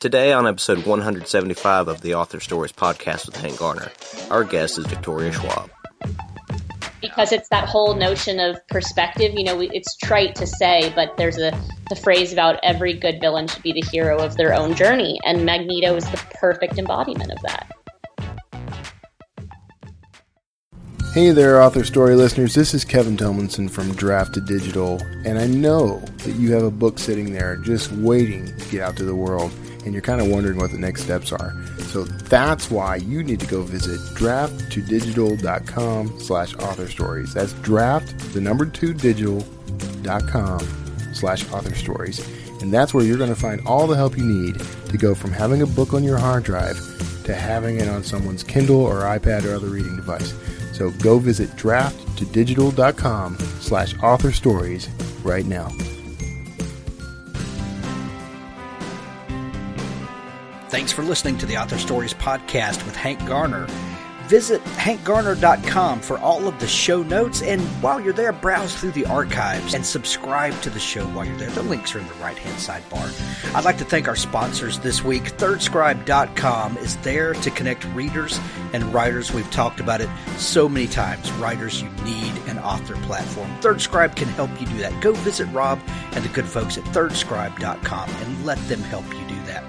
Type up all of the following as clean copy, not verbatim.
Today on episode 175 of the Author Stories podcast with Hank Garner, our guest is Victoria Schwab. Because it's that whole notion of perspective, it's trite to say, but there's the phrase about every good villain should be the hero of their own journey, and Magneto is the perfect embodiment of that. Hey there, Author Story listeners. This is Kevin Tomlinson from Draft to Digital, and I know that you have a book sitting there just waiting to get out to the world, and you're kind of wondering what the next steps are. So that's why you need to go visit drafttodigital.com/authorstories. That's draft2digital.com/authorstories. And that's where you're going to find all the help you need to go from having a book on your hard drive to having it on someone's Kindle or iPad or other reading device. So go visit drafttodigital.com/authorstories right now. Thanks for listening to the Author Stories podcast with Hank Garner. Visit hankgarner.com for all of the show notes, and while you're there, browse through the archives and subscribe to the show while you're there. The links are in the right-hand sidebar. I'd like to thank our sponsors this week. ThirdScribe.com is there to connect readers and writers. We've talked about it so many times. Writers, you need an author platform. ThirdScribe can help you do that. Go visit Rob and the good folks at ThirdScribe.com and let them help you do that.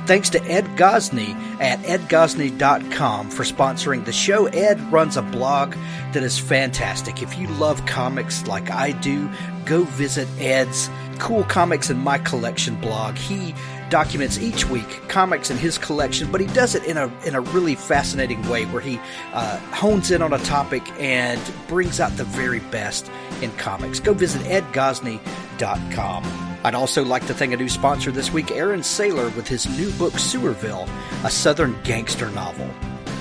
Thanks to Ed Gosney at edgosney.com for sponsoring the show. Ed runs a blog that is fantastic. If you love comics like I do, go visit Ed's Cool Comics in My Collection blog. He documents each week comics in his collection, but he does it in a really fascinating way where he hones in on a topic and brings out the very best in comics. Go visit edgosney.com. I'd also like to thank a new sponsor this week, Aaron Saylor, with his new book, Sewerville, a Southern gangster novel.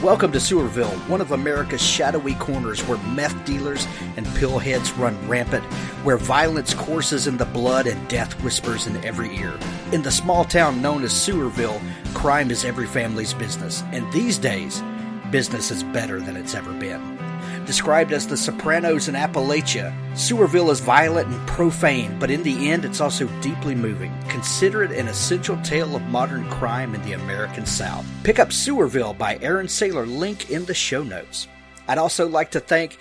Welcome to Sewerville, one of America's shadowy corners where meth dealers and pillheads run rampant, where violence courses in the blood and death whispers in every ear. In the small town known as Sewerville, crime is every family's business, and these days, business is better than it's ever been. Described as the Sopranos in Appalachia, Sewerville is violent and profane, but in the end it's also deeply moving. Consider it an essential tale of modern crime in the American South. Pick up Sewerville by Aaron Saylor, link in the show notes. I'd also like to thank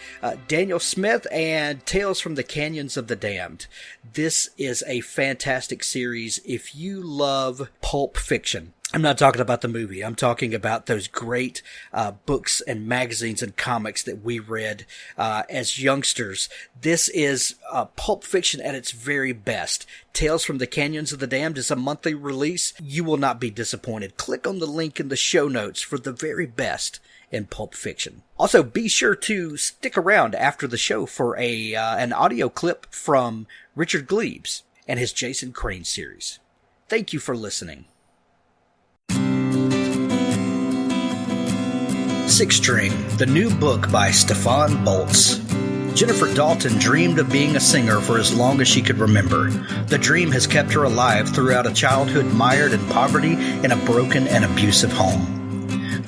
Daniel Smith and Tales from the Canyons of the Damned. This is a fantastic series if you love pulp fiction. I'm not talking about the movie. I'm talking about those great books and magazines and comics that we read as youngsters. This is pulp fiction at its very best. Tales from the Canyons of the Damned is a monthly release. You will not be disappointed. Click on the link in the show notes for the very best in pulp fiction. Also, be sure to stick around after the show for an audio clip from Richard Glebes and his Jason Crane series. Thank you for listening. Six String, the new book by Stefan Boltz. Jennifer Dalton dreamed of being a singer for as long as she could remember. The dream has kept her alive throughout a childhood mired in poverty in a broken and abusive home.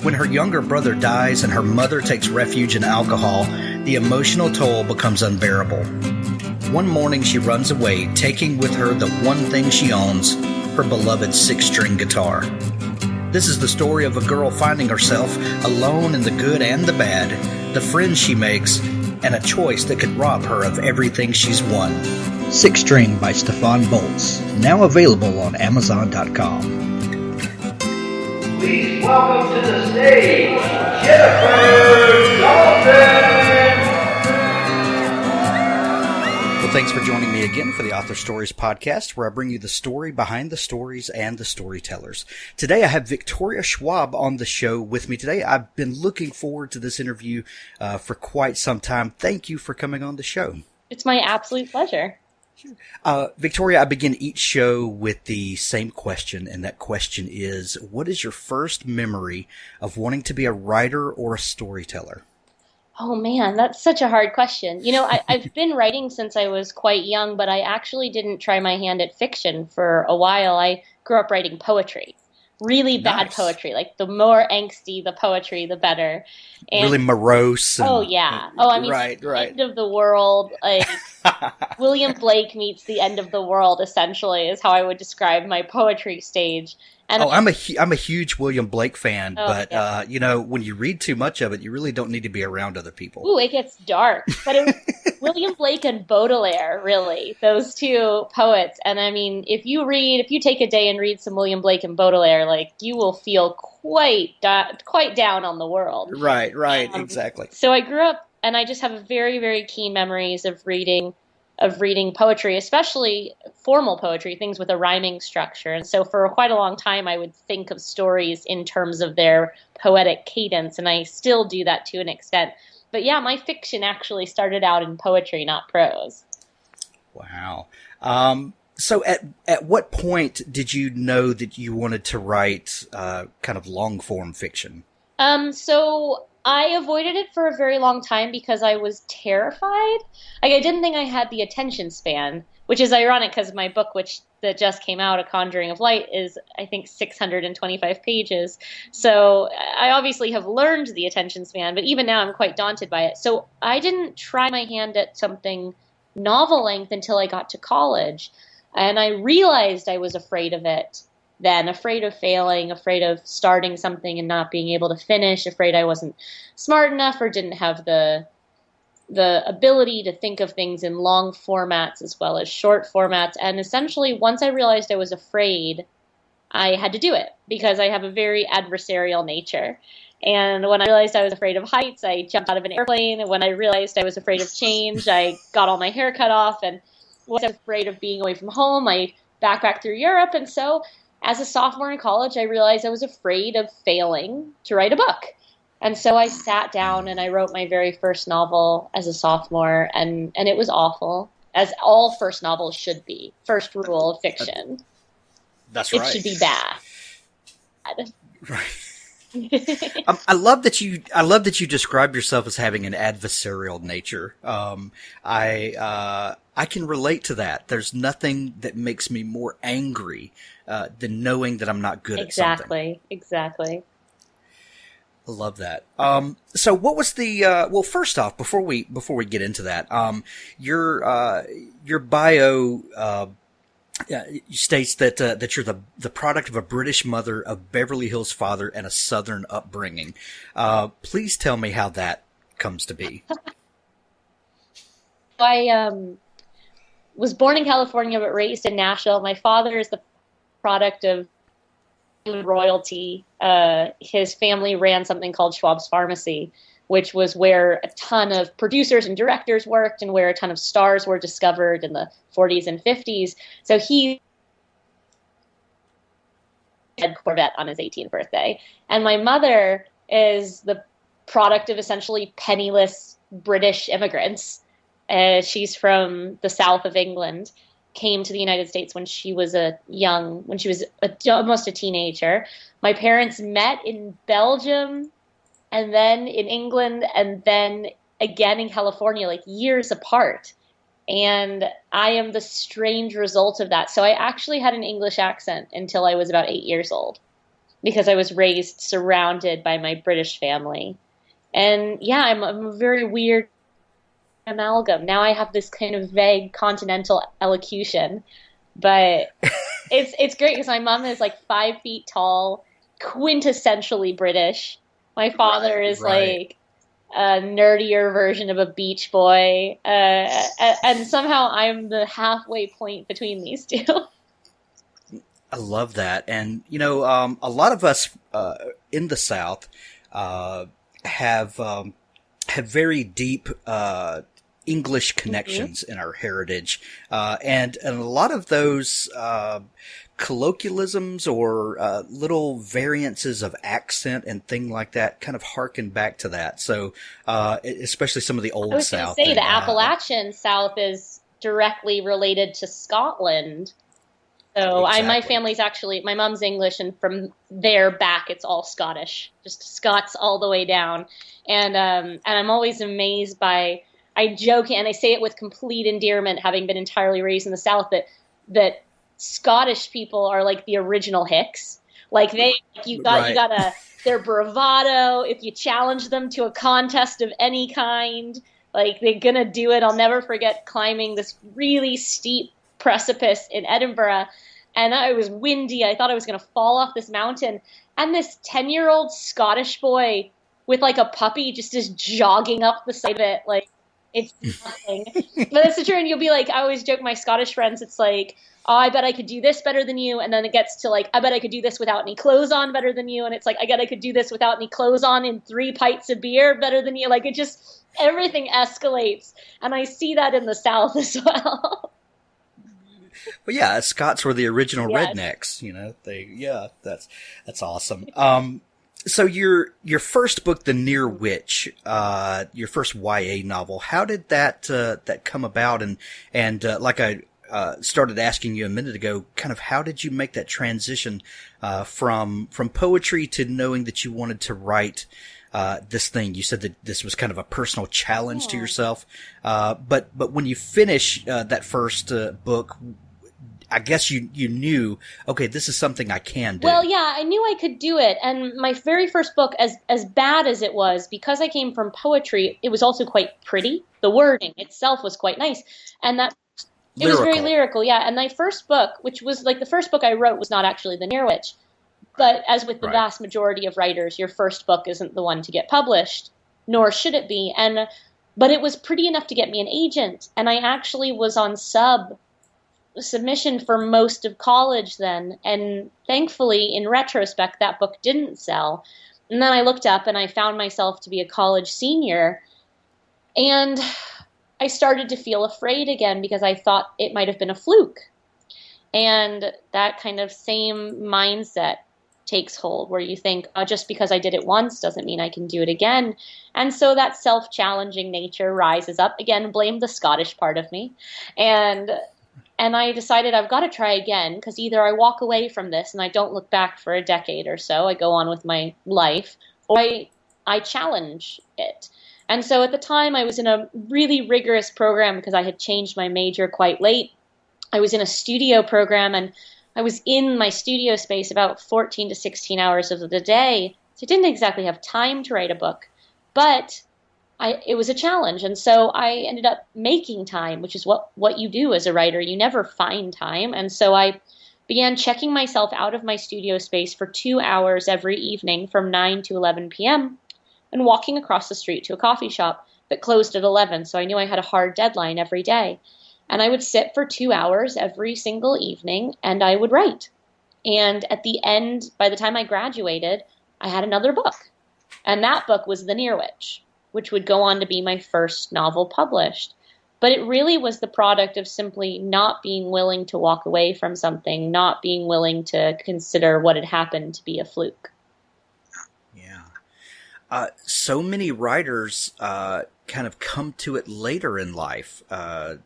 When her younger brother dies and her mother takes refuge in alcohol, the emotional toll becomes unbearable. One morning she runs away, taking with her the one thing she owns, her beloved six-string guitar. This is the story of a girl finding herself alone in the good and the bad, the friends she makes, and a choice that could rob her of everything she's won. Six String by Stefan Boltz, now available on Amazon.com. Please welcome to the stage, Jennifer Dalton! Well, thanks for joining me again for the Author Stories podcast, where I bring you the story behind the stories and the storytellers. Today, I have Victoria Schwab on the show with me today. I've been looking forward to this interview for quite some time. Thank you for coming on the show. It's my absolute pleasure. Victoria, I begin each show with the same question, and that question is, what is your first memory of wanting to be a writer or a storyteller? Oh man, that's such a hard question. I've been writing since I was quite young, but I actually didn't try my hand at fiction for a while. I grew up writing poetry. Really bad poetry. Like, the more angsty the poetry, the better. And, really morose. Oh, yeah. Oh, I mean, right. end of the world. Like, William Blake meets the end of the world, essentially, is how I would describe my poetry stage. And I'm a huge William Blake fan, but yeah. you know, when you read too much of it, you really don't need to be around other people. Ooh, it gets dark. But it was William Blake and Baudelaire, really, those two poets. And I mean, if you take a day and read some William Blake and Baudelaire, like, you will feel quite down on the world. Right, exactly. So I grew up, and I just have very, very keen memories of reading poetry, especially formal poetry, things with a rhyming structure. And so for quite a long time, I would think of stories in terms of their poetic cadence, and I still do that to an extent. But yeah, my fiction actually started out in poetry, not prose. Wow. So at what point did you know that you wanted to write kind of long form fiction? So I avoided it for a very long time because I was terrified. Like, I didn't think I had the attention span, which is ironic because my book, that just came out, A Conjuring of Light, is, I think, 625 pages. So I obviously have learned the attention span, but even now I'm quite daunted by it. So I didn't try my hand at something novel length until I got to college. And I realized I was afraid of it then, afraid of failing, afraid of starting something and not being able to finish, afraid I wasn't smart enough or didn't have the ability to think of things in long formats as well as short formats. And essentially, once I realized I was afraid, I had to do it because I have a very adversarial nature. And when I realized I was afraid of heights, I jumped out of an airplane. And when I realized I was afraid of change, I got all my hair cut off. And when I was afraid of being away from home, I backpacked through Europe. And so as a sophomore in college, I realized I was afraid of failing to write a book. And so I sat down and I wrote my very first novel as a sophomore, and it was awful, as all first novels should be. First rule of fiction. That's right. It should be bad. Right. I love that you describe yourself as having an adversarial nature. I can relate to that. There's nothing that makes me more angry than knowing that I'm not good at something. Exactly. I love that. So what was the, well, first off, before we get into that, your bio, states that you're the product of a British mother, a Beverly Hills father, and a Southern upbringing. Please tell me how that comes to be. I was born in California but raised in Nashville. My father is the product of royalty. His family ran something called Schwab's Pharmacy, which was where a ton of producers and directors worked and where a ton of stars were discovered in the 40s and 50s. So he had Corvette on his 18th birthday. And my mother is the product of essentially penniless British immigrants. She's from the south of England, came to the United States when she was almost a teenager. My parents met in Belgium and then in England and then again in California, like years apart. And I am the strange result of that. So I actually had an English accent until I was about 8 years old because I was raised surrounded by my British family. And yeah, I'm a very weird amalgam. Now I have this kind of vague continental elocution, but it's great because my mom is like 5 feet tall, quintessentially British. My father is like a nerdier version of a beach boy, and somehow I'm the halfway point between these two. I love that. And you know, a lot of us in the South have very deep English connections in our heritage, and a lot of those colloquialisms or little variances of accent and thing like that kind of harken back to that. So especially some of the old South. I was going to say the Appalachian South is directly related to Scotland. So exactly. My family's actually, my mom's English, and from there back, it's all Scottish, just Scots all the way down. And I'm always amazed by, I joke and I say it with complete endearment, having been entirely raised in the South, that Scottish people are like the original Hicks. Like you gotta, their bravado. If you challenge them to a contest of any kind, Like, they're going to do it. I'll never forget climbing this really steep precipice in Edinburgh. And it was windy. I thought I was going to fall off this mountain. And this 10-year-old Scottish boy with like a puppy just is jogging up the side of it. Like, it's nothing. But that's the truth. And you'll be like, I always joke my Scottish friends, it's like, oh, I bet I could do this better than you. And then it gets to like, I bet I could do this without any clothes on better than you. And it's like, I bet I could do this without any clothes on in 3 pints of beer better than you. Like, it just, everything escalates. And I see that in the South as well. Well, yeah, Scots were the original Yes. rednecks, you know, that's awesome. So your first book, The Near Witch, your first YA novel, how did that come about? And like I started asking you a minute ago, kind of how did you make that transition from poetry to knowing that you wanted to write this thing? You said that this was kind of a personal challenge to yourself, but when you finish that first book, I guess you knew, okay, this is something I can do. Well, yeah, I knew I could do it. And my very first book, as bad as it was, because I came from poetry, it was also quite pretty. The wording itself was quite nice. And that it was very lyrical, yeah. And my first book, which was like the first book I wrote, was not actually The Near Witch. But as with the vast majority of writers, your first book isn't the one to get published, nor should it be. But it was pretty enough to get me an agent. And I actually was on submission for most of college then, and thankfully in retrospect that book didn't sell. And then I looked up and I found myself to be a college senior, and I started to feel afraid again because I thought it might have been a fluke. And that kind of same mindset takes hold where you think, oh, just because I did it once doesn't mean I can do it again. And so that self-challenging nature rises up again. Blame the Scottish part of me. And I decided I've got to try again, because either I walk away from this and I don't look back for a decade or so, I go on with my life, or I challenge it. And so at the time I was in a really rigorous program because I had changed my major quite late. I was in a studio program, and I was in my studio space about 14 to 16 hours of the day. So I didn't exactly have time to write a book, but it was a challenge. And so I ended up making time, which is what you do as a writer. You never find time. And so I began checking myself out of my studio space for 2 hours every evening from 9 to 11 p.m. and walking across the street to a coffee shop that closed at 11. So I knew I had a hard deadline every day. And I would sit for 2 hours every single evening and I would write. And at the end, by the time I graduated, I had another book. And that book was The Near Witch, which would go on to be my first novel published. But it really was the product of simply not being willing to walk away from something, not being willing to consider what had happened to be a fluke. Yeah. So many writers kind of come to it later in life. A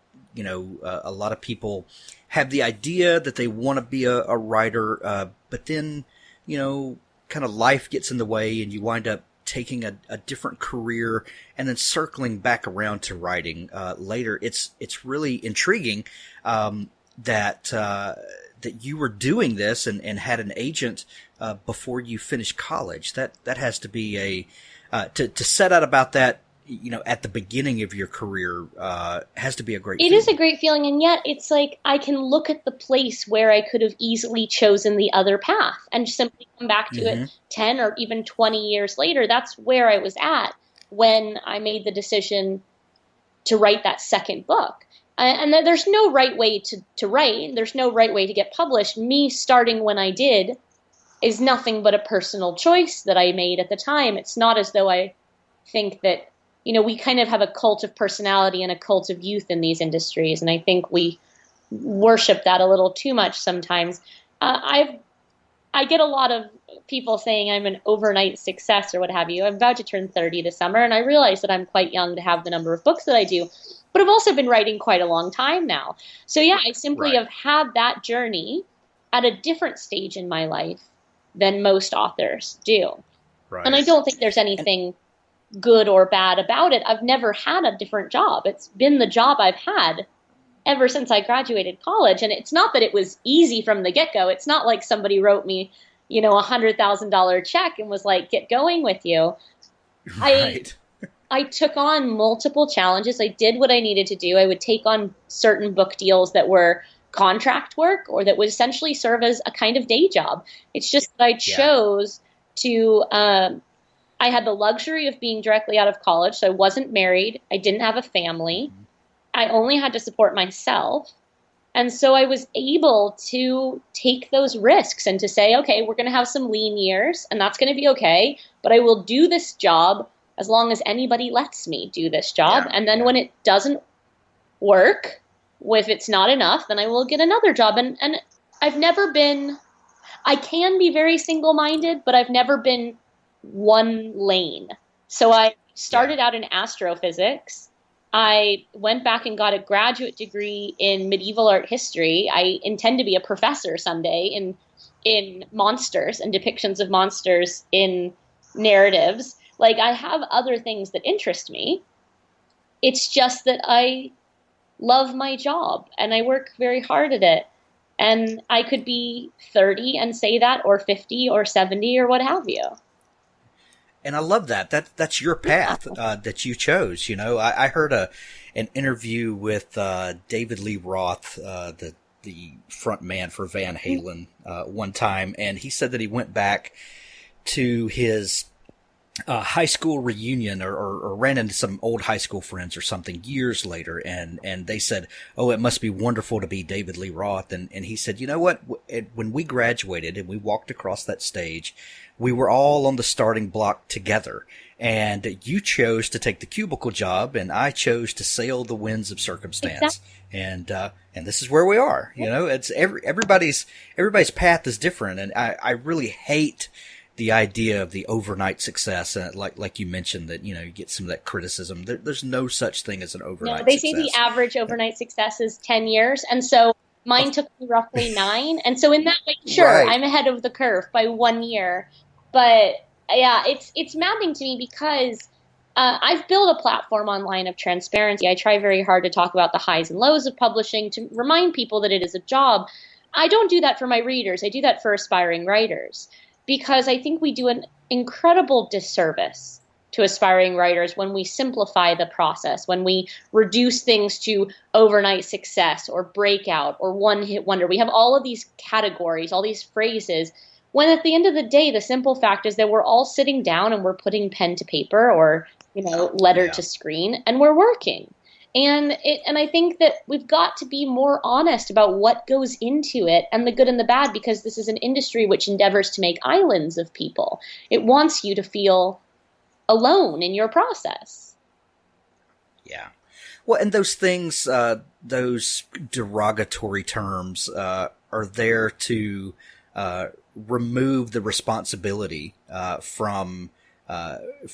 lot of people have the idea that they want to be a writer, but then, kind of life gets in the way and you wind up taking a different career and then circling back around to writing later. It's really intriguing that you were doing this and had an agent before you finished college. That has to be to set out about that, at the beginning of your career, has to be a great feeling. It is a great feeling, and yet it's like I can look at the place where I could have easily chosen the other path and simply come back to it 10 or even 20 years later. That's where I was at when I made the decision to write that second book. And there's no right way to write. There's no right way to get published. Me starting when I did is nothing but a personal choice that I made at the time. It's not as though I think that, we kind of have a cult of personality and a cult of youth in these industries, and I think we worship that a little too much sometimes. I get a lot of people saying I'm an overnight success or what have you. I'm about to turn 30 this summer, and I realize that I'm quite young to have the number of books that I do, but I've also been writing quite a long time now. So yeah, I simply have had that journey at a different stage in my life than most authors do. Right. And I don't think there's anything good or bad about it. I've never had a different job. It's been the job I've had ever since I graduated college. And it's not that it was easy from the get-go. It's not like somebody wrote me, $100,000 check and was like, get going with you. Right. I took on multiple challenges. I did what I needed to do. I would take on certain book deals that were contract work or that would essentially serve as a kind of day job. It's just that I chose to, I had the luxury of being directly out of college. So I wasn't married. I didn't have a family. I only had to support myself. And so I was able to take those risks and to say, okay, we're going to have some lean years and that's going to be okay, but I will do this job as long as anybody lets me do this job. And then when it doesn't work, if it's not enough, then I will get another job. And I've never been, I can be very single-minded, but I've never been one lane. So I started out in astrophysics. I went back and got a graduate degree in medieval art history. I intend to be a professor someday in monsters and depictions of monsters in narratives. Like, I have other things that interest me. It's just that I love my job and I work very hard at it. And I could be 30 and say that, or 50 or 70 or what have you. And I love that. That's your path that you chose. You know, I heard an interview with David Lee Roth, the front man for Van Halen, one time, and he said that he went back to his high school reunion or ran into some old high school friends or something years later, and they said, "Oh, it must be wonderful to be David Lee Roth." And he said, "You know what? When we graduated and we walked across that stage, we were all on the starting block together. And you chose to take the cubicle job, and I chose to sail the winds of circumstance. Exactly. And this is where we are. You know, it's everybody's path is different, and I really hate the idea of the overnight success, like you mentioned, that, you know, you get some of that criticism. There's no such thing as an overnight they success. say the average overnight success is 10 years, and so mine took me roughly 9. And so in that way, sure, right, I'm ahead of the curve by 1 year. But yeah, it's maddening to me because I've built a platform online of transparency. I try very hard to talk about the highs and lows of publishing, to remind people that it is a job. I don't do that for my readers. I do that for aspiring writers, because I think we do an incredible disservice to aspiring writers when we simplify the process, when we reduce things to overnight success or breakout or one-hit wonder. We have all of these categories, all these phrases, when at the end of the day, the simple fact is that we're all sitting down and we're putting pen to paper or, you know, letter to screen, and we're working. And I think that we've got to be more honest about what goes into it, and the good and the bad, because this is an industry which endeavors to make islands of people. It wants you to feel alone in your process. Yeah. Well, and those things, those derogatory terms, are there to remove the responsibility from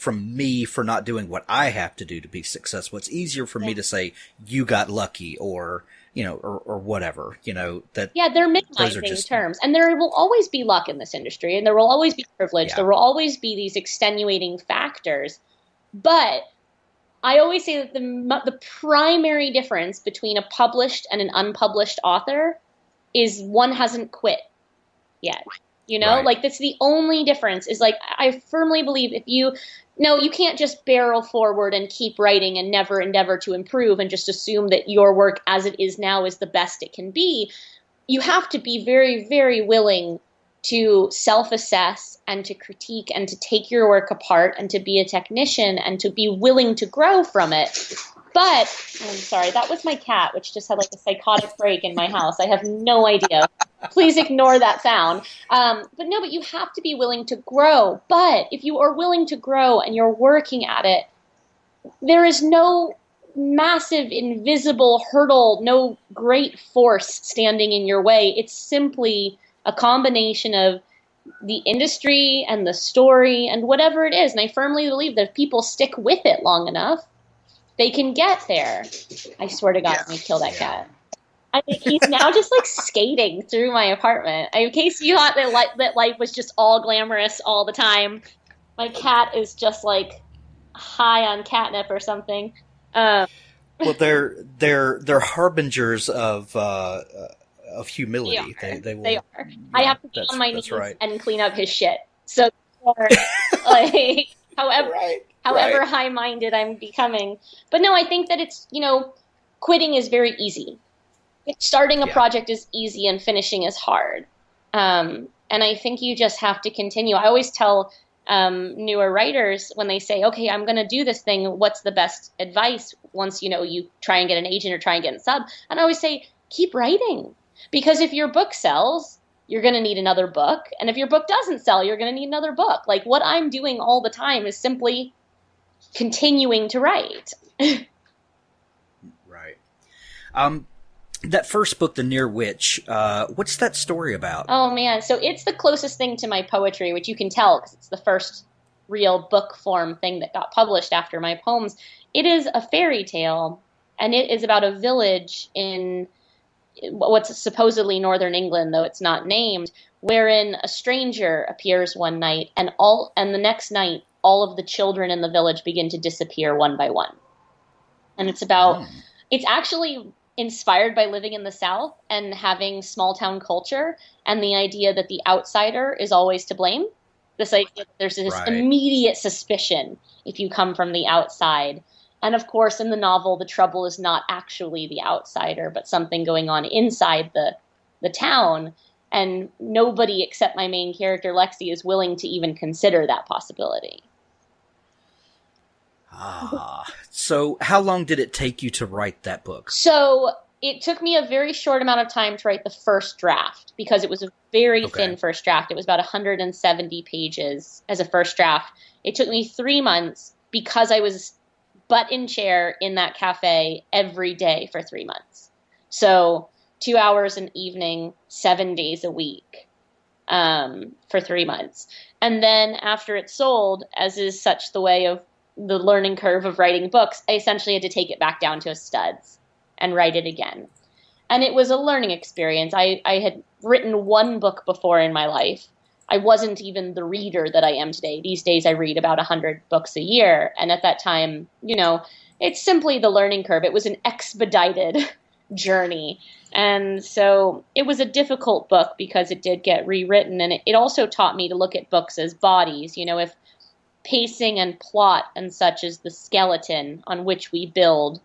me for not doing what I have to do to be successful. It's easier for me to say, you got lucky, or, you know, or whatever, you know, that. Yeah, they're minimizing terms. And there will always be luck in this industry, and there will always be privilege. Yeah. There will always be these extenuating factors. But I always say that the primary difference between a published and an unpublished author is one hasn't quit yet. You know, like, that's the only difference. Is like, I firmly believe you can't just barrel forward and keep writing and never endeavor to improve and just assume that your work as it is now is the best it can be. You have to be very, very willing to self-assess and to critique and to take your work apart and to be a technician and to be willing to grow from it. But, I'm sorry, that was my cat, which just had like a psychotic break in my house. I have no idea. Please ignore that sound. But you have to be willing to grow. But if you are willing to grow and you're working at it, there is no massive invisible hurdle, no great force standing in your way. It's simply a combination of the industry and the story and whatever it is. And I firmly believe that if people stick with it long enough, they can get there. I swear to God, I'm going to kill that cat. I think he's now just like skating through my apartment. In case you thought that life was just all glamorous all the time, my cat is just like high on catnip or something. Well, they're harbingers of humility. They are. Yeah, I have to get on my knees and clean up his shit. So, like, however however Right. high-minded I'm becoming. But no, I think that it's, quitting is very easy. Starting a project is easy and finishing is hard. And I think you just have to continue. I always tell newer writers when they say, okay, I'm going to do this thing, what's the best advice once, you try and get an agent or try and get a sub? And I always say, keep writing. Because if your book sells, you're going to need another book. And if your book doesn't sell, you're going to need another book. Like what I'm doing all the time is simply continuing to write. Right. That first book, The Near Witch, what's that story about? Oh, man. So it's the closest thing to my poetry, which you can tell because it's the first real book form thing that got published after my poems. It is a fairy tale, and it is about a village in what's supposedly northern England, though it's not named, wherein a stranger appears one night, and the next night, all of the children in the village begin to disappear one by one. And it's about, it's actually inspired by living in the South and having small town culture and the idea that the outsider is always to blame. This idea that there's this immediate suspicion if you come from the outside. And of course, in the novel, the trouble is not actually the outsider, but something going on inside the town. And nobody except my main character, Lexi, is willing to even consider that possibility. So how long did it take you to write that book? So it took me a very short amount of time to write the first draft because it was a very thin first draft. It was about 170 pages as a first draft. It took me 3 months because I was butt in chair in that cafe every day for 3 months. So 2 hours an evening, 7 days a week for 3 months. And then after it sold, as is such the way of the learning curve of writing books, I essentially had to take it back down to a studs and write it again. And it was a learning experience. I had written one book before in my life. I wasn't even the reader that I am today. These days I read about 100 books a year. And at that time, it's simply the learning curve. It was an expedited journey. And so it was a difficult book because it did get rewritten. And it also taught me to look at books as bodies. If pacing and plot and such is the skeleton on which we build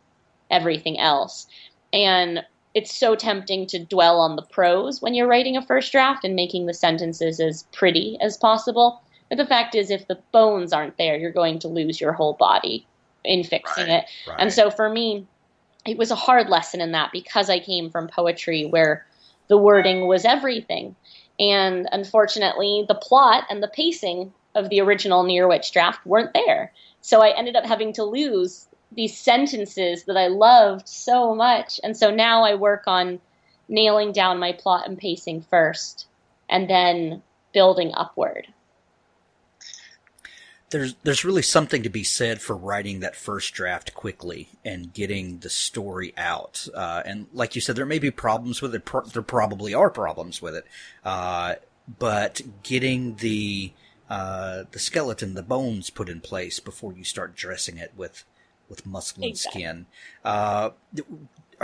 everything else. And it's so tempting to dwell on the prose when you're writing a first draft and making the sentences as pretty as possible. But the fact is, if the bones aren't there, you're going to lose your whole body in fixing it. Right. And so for me, it was a hard lesson in that because I came from poetry where the wording was everything. And unfortunately, the plot and the pacing of the original Near Witch draft weren't there. So I ended up having to lose these sentences that I loved so much. And so now I work on nailing down my plot and pacing first and then building upward. There's really something to be said for writing that first draft quickly and getting the story out. And like you said, there may be problems with it. There probably are problems with it. But getting the skeleton, the bones put in place before you start dressing it with muscle and skin. Are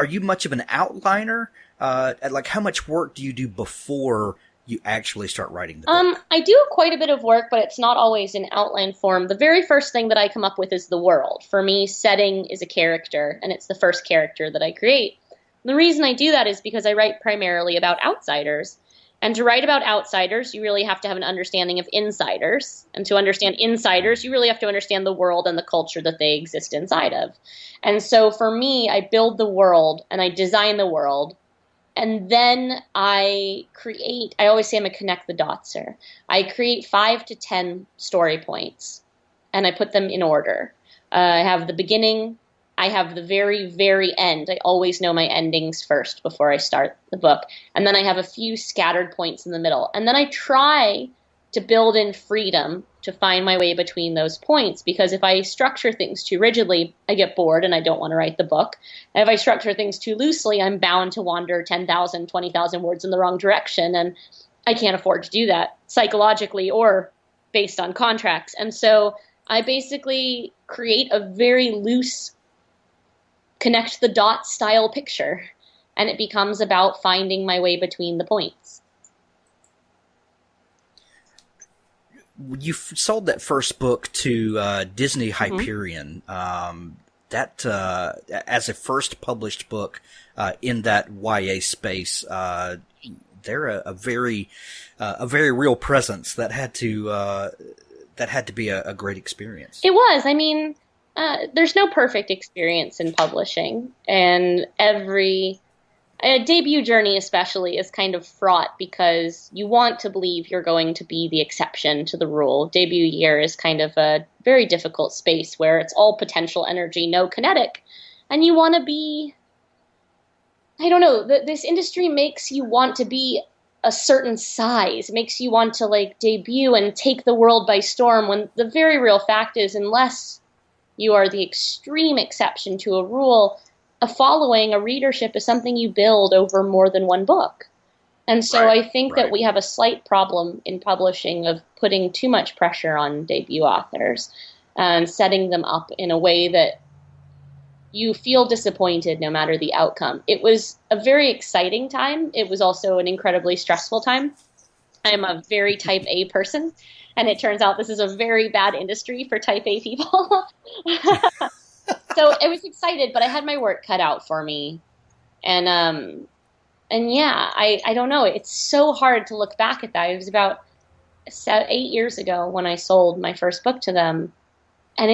you much of an outliner? Like how much work do you do before you actually start writing the book? I do quite a bit of work, but it's not always in outline form. The very first thing that I come up with is the world. For me, setting is a character, and it's the first character that I create. And the reason I do that is because I write primarily about outsiders. And to write about outsiders, you really have to have an understanding of insiders. And to understand insiders, you really have to understand the world and the culture that they exist inside of. And so for me, I build the world and I design the world. And then I always say I'm a connect the dotser. I create 5 to 10 story points and I put them in order. I have the beginning. I have the very, very end. I always know my endings first before I start the book. And then I have a few scattered points in the middle. And then I try to build in freedom to find my way between those points. Because if I structure things too rigidly, I get bored and I don't want to write the book. And if I structure things too loosely, I'm bound to wander 10,000, 20,000 words in the wrong direction. And I can't afford to do that psychologically or based on contracts. And so I basically create a very loose connect the dots style picture, and it becomes about finding my way between the points. you sold that first book to Disney Hyperion. That as a first published book in that YA space, they're a very real presence that had to be a great experience. It was. I mean, there's no perfect experience in publishing, and every debut journey especially is kind of fraught because you want to believe you're going to be the exception to the rule. Debut year is kind of a very difficult space where it's all potential energy, no kinetic, and you want to be, I don't know, this industry makes you want to be a certain size. It makes you want to like debut and take the world by storm, when the very real fact is, unless you are the extreme exception to a rule, a following, a readership is something you build over more than one book. And so I think that we have a slight problem in publishing of putting too much pressure on debut authors and setting them up in a way that you feel disappointed no matter the outcome. It was a very exciting time. It was also an incredibly stressful time. I'm a very type A person, and it turns out this is a very bad industry for type A people. So I was excited, but I had my work cut out for me. And yeah, I don't know. It's so hard to look back at that. It was about 8 years ago when I sold my first book to them. And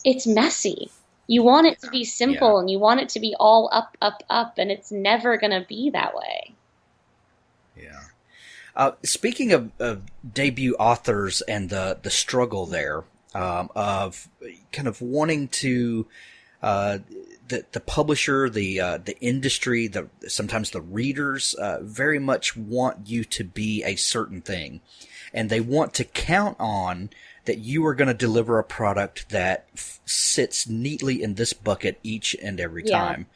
it's messy. You want it to be simple, and you want it to be all up, up, up, and it's never going to be that way. Yeah. Speaking of debut authors and the struggle there, of kind of wanting to, the publisher, the industry, sometimes the readers, very much want you to be a certain thing, and they want to count on that you are going to deliver a product that sits neatly in this bucket each and every time.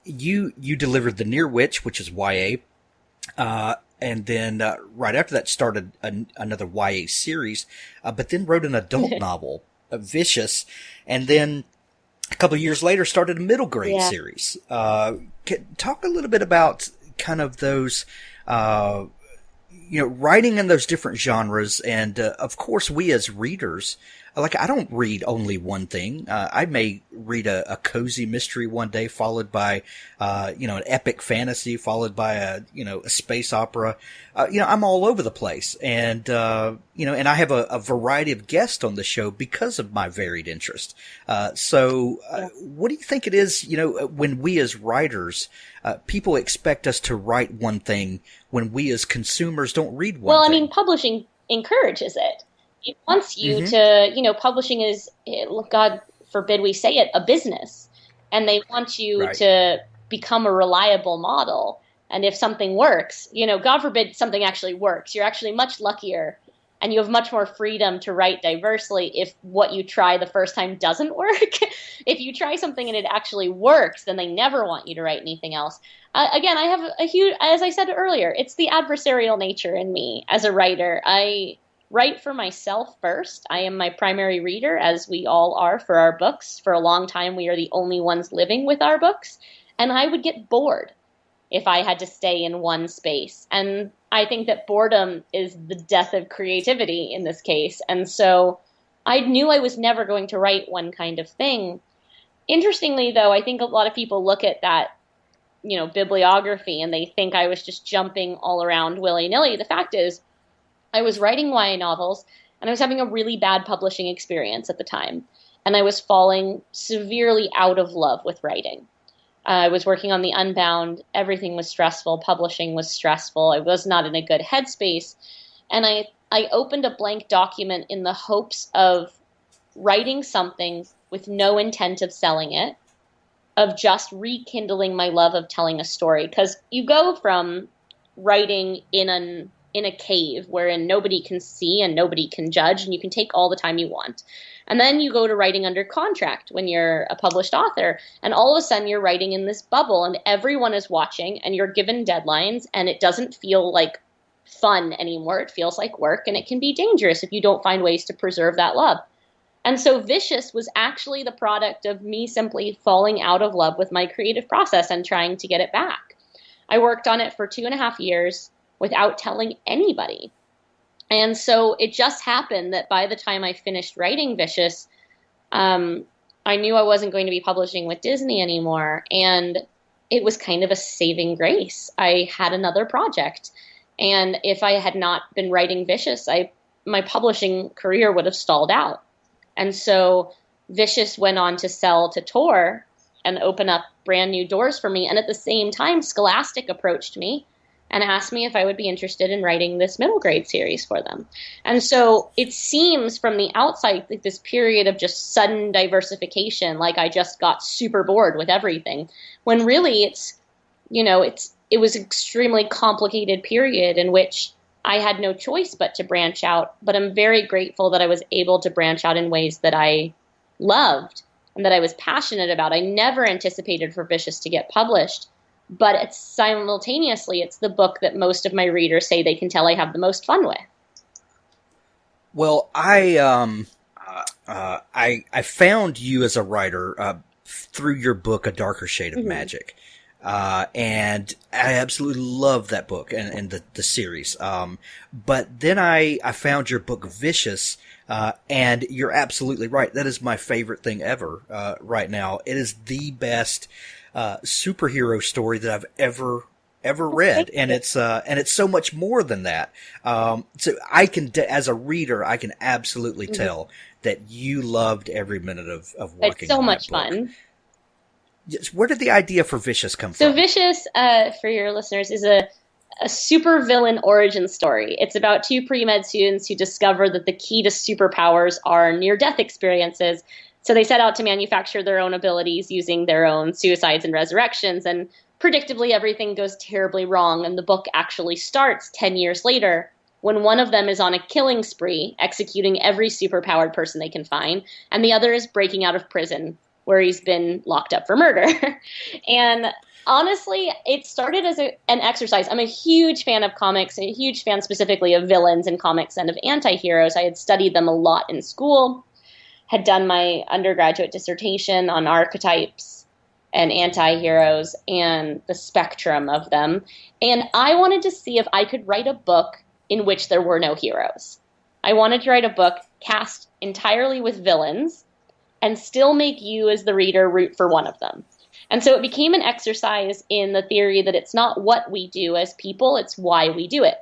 You delivered The Near Witch, which is YA, and then right after that started another YA series, but then wrote an adult novel, Vicious, and then a couple of years later started a middle grade series. Talk a little bit about kind of those, writing in those different genres. And, of course, we as readers, like, I don't read only one thing. I may read a cozy mystery one day, followed by, an epic fantasy, followed by a space opera. I'm all over the place. And, and I have a variety of guests on the show because of my varied interest. What do you think it is, when we as writers, people expect us to write one thing when we as consumers don't read one thing? Well, I mean, publishing encourages it. It wants you to, publishing is, God forbid we say it, a business. And they want you to become a reliable model. And if something works, God forbid something actually works, you're actually much luckier and you have much more freedom to write diversely if what you try the first time doesn't work. If you try something and it actually works, then they never want you to write anything else. Again, I have a huge, as I said earlier, it's the adversarial nature in me as a writer. I write for myself first. I am my primary reader, as we all are for our books. For a long time, we are the only ones living with our books. And I would get bored if I had to stay in one space. And I think that boredom is the death of creativity in this case. And so I knew I was never going to write one kind of thing. Interestingly, though, I think a lot of people look at that, bibliography and they think I was just jumping all around willy-nilly. The fact is, I was writing YA novels, and I was having a really bad publishing experience at the time. And I was falling severely out of love with writing. I was working on The Unbound. Everything was stressful. Publishing was stressful. I was not in a good headspace. And I opened a blank document in the hopes of writing something with no intent of selling it, of just rekindling my love of telling a story. Because you go from writing in a cave wherein nobody can see and nobody can judge, and you can take all the time you want. And then you go to writing under contract when you're a published author, and all of a sudden you're writing in this bubble and everyone is watching and you're given deadlines, and it doesn't feel like fun anymore. It feels like work, and it can be dangerous if you don't find ways to preserve that love. And so Vicious was actually the product of me simply falling out of love with my creative process and trying to get it back. I worked on it for 2.5 years without telling anybody. And so it just happened that by the time I finished writing Vicious, I knew I wasn't going to be publishing with Disney anymore. And it was kind of a saving grace. I had another project. And if I had not been writing Vicious, my publishing career would have stalled out. And so Vicious went on to sell to Tor and open up brand new doors for me. And at the same time, Scholastic approached me and asked me if I would be interested in writing this middle grade series for them. And so it seems from the outside like this period of just sudden diversification, like I just got super bored with everything, when really it was an extremely complicated period in which I had no choice but to branch out. But I'm very grateful that I was able to branch out in ways that I loved and that I was passionate about. I never anticipated for Vicious to get published, but it's the book that most of my readers say they can tell I have the most fun with. Well, I found you as a writer through your book, A Darker Shade of Magic. And I absolutely love that book and the series. But then I found your book Vicious, and you're absolutely right. That is my favorite thing ever, right now. It is the best, superhero story that I've ever read. And it's so much more than that. So I can, as a reader, I can absolutely tell that you loved every minute of working on that book. It's so much fun. Where did the idea for Vicious come from? So Vicious, for your listeners, is a super villain origin story. It's about two pre-med students who discover that the key to superpowers are near-death experiences. So they set out to manufacture their own abilities using their own suicides and resurrections. And predictably, everything goes terribly wrong. And the book actually starts 10 years later when one of them is on a killing spree, executing every superpowered person they can find. And the other is breaking out of prison, where he's been locked up for murder. And honestly, it started as an exercise. I'm a huge fan of comics, and a huge fan specifically of villains in comics and of anti-heroes. I had studied them a lot in school, had done my undergraduate dissertation on archetypes and anti-heroes and the spectrum of them. And I wanted to see if I could write a book in which there were no heroes. I wanted to write a book cast entirely with villains and still make you as the reader root for one of them. And so it became an exercise in the theory that it's not what we do as people, it's why we do it.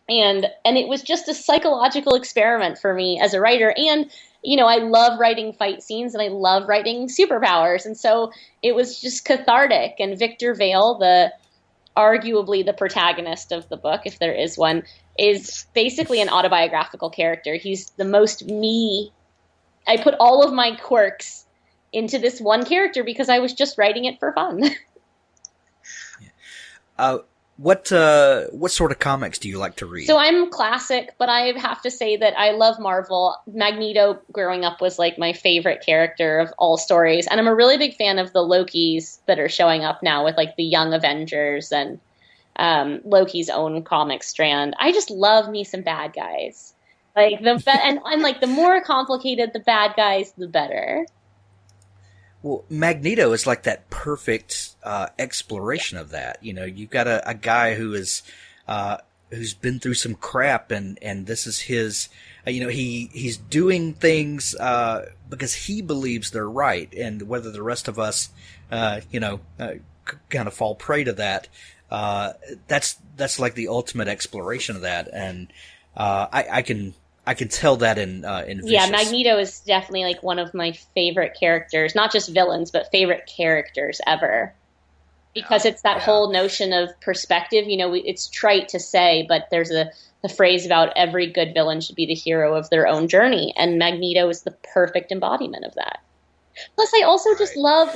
And it was just a psychological experiment for me as a writer. And, I love writing fight scenes and I love writing superpowers. And so it was just cathartic. And Victor Vale, arguably the protagonist of the book, if there is one, is basically an autobiographical character. He's the most me. I put all of my quirks into this one character because I was just writing it for fun. What sort of comics do you like to read? So I'm classic, but I have to say that I love Marvel. Magneto growing up was like my favorite character of all stories. And I'm a really big fan of the Lokis that are showing up now with like the Young Avengers and Loki's own comic strand. I just love me some bad guys. Like and like the more complicated the bad guys, the better. Well, Magneto is like that perfect exploration of that. You've got a guy who is who's been through some crap, and this is his. He's doing things because he believes they're right, and whether the rest of us, kind of fall prey to that. That's like the ultimate exploration of that, and I can tell that in Vicious. Yeah, Magneto is definitely like one of my favorite characters, not just villains, but favorite characters ever. Because it's that whole notion of perspective. It's trite to say, but there's the phrase about every good villain should be the hero of their own journey, and Magneto is the perfect embodiment of that. Plus, I also just love,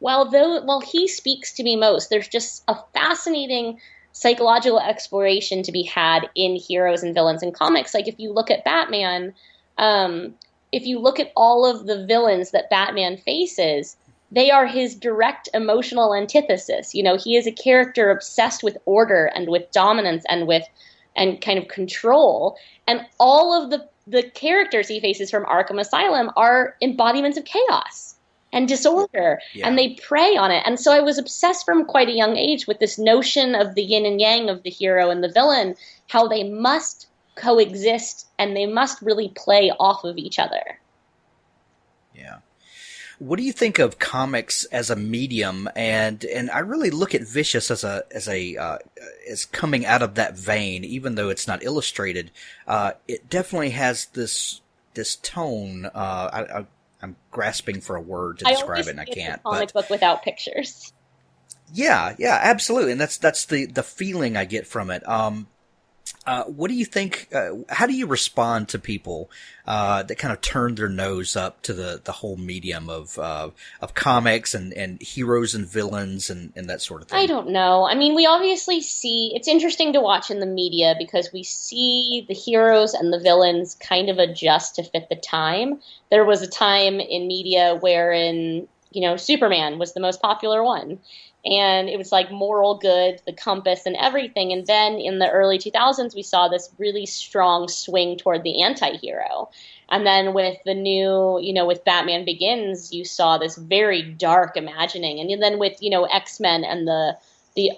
while he speaks to me most, there's just a fascinating psychological exploration to be had in heroes and villains in comics. Like if you look at Batman, if you look at all of the villains that Batman faces, they are his direct emotional antithesis. He is a character obsessed with order and with dominance and kind of control. And all of the characters he faces from Arkham Asylum are embodiments of chaos and disorder, and they prey on it. And so I was obsessed from quite a young age with this notion of the yin and yang of the hero and the villain, how they must coexist, and they must really play off of each other. Yeah. What do you think of comics as a medium? And I really look at Vicious as as coming out of that vein, even though it's not illustrated. It definitely has this tone. I'm grasping for a word to describe it, and I can't. It's a comic book without pictures. Yeah, absolutely, and that's the feeling I get from it. What do you think? How do you respond to people that kind of turn their nose up to the whole medium of comics and heroes and villains and that sort of thing? I don't know. I mean, we obviously see, it's interesting to watch in the media because we see the heroes and the villains kind of adjust to fit the time. There was a time in media wherein, Superman was the most popular one. And it was like moral good, the compass and everything. And then in the early 2000s, we saw this really strong swing toward the anti-hero. And then with the new, with Batman Begins, you saw this very dark imagining. And then with, X-Men and the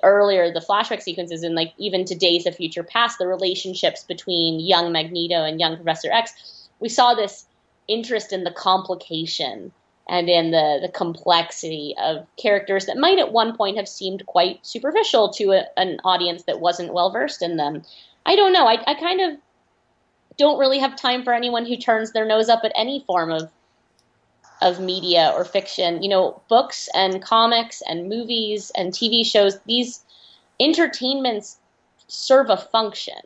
earlier, the flashback sequences and like even to Days of Future Past, the relationships between young Magneto and young Professor X, we saw this interest in the complication and in the complexity of characters that might at one point have seemed quite superficial to an audience that wasn't well-versed in them. I don't know. I kind of don't really have time for anyone who turns their nose up at any form of media or fiction. Books and comics and movies and TV shows, these entertainments serve a function,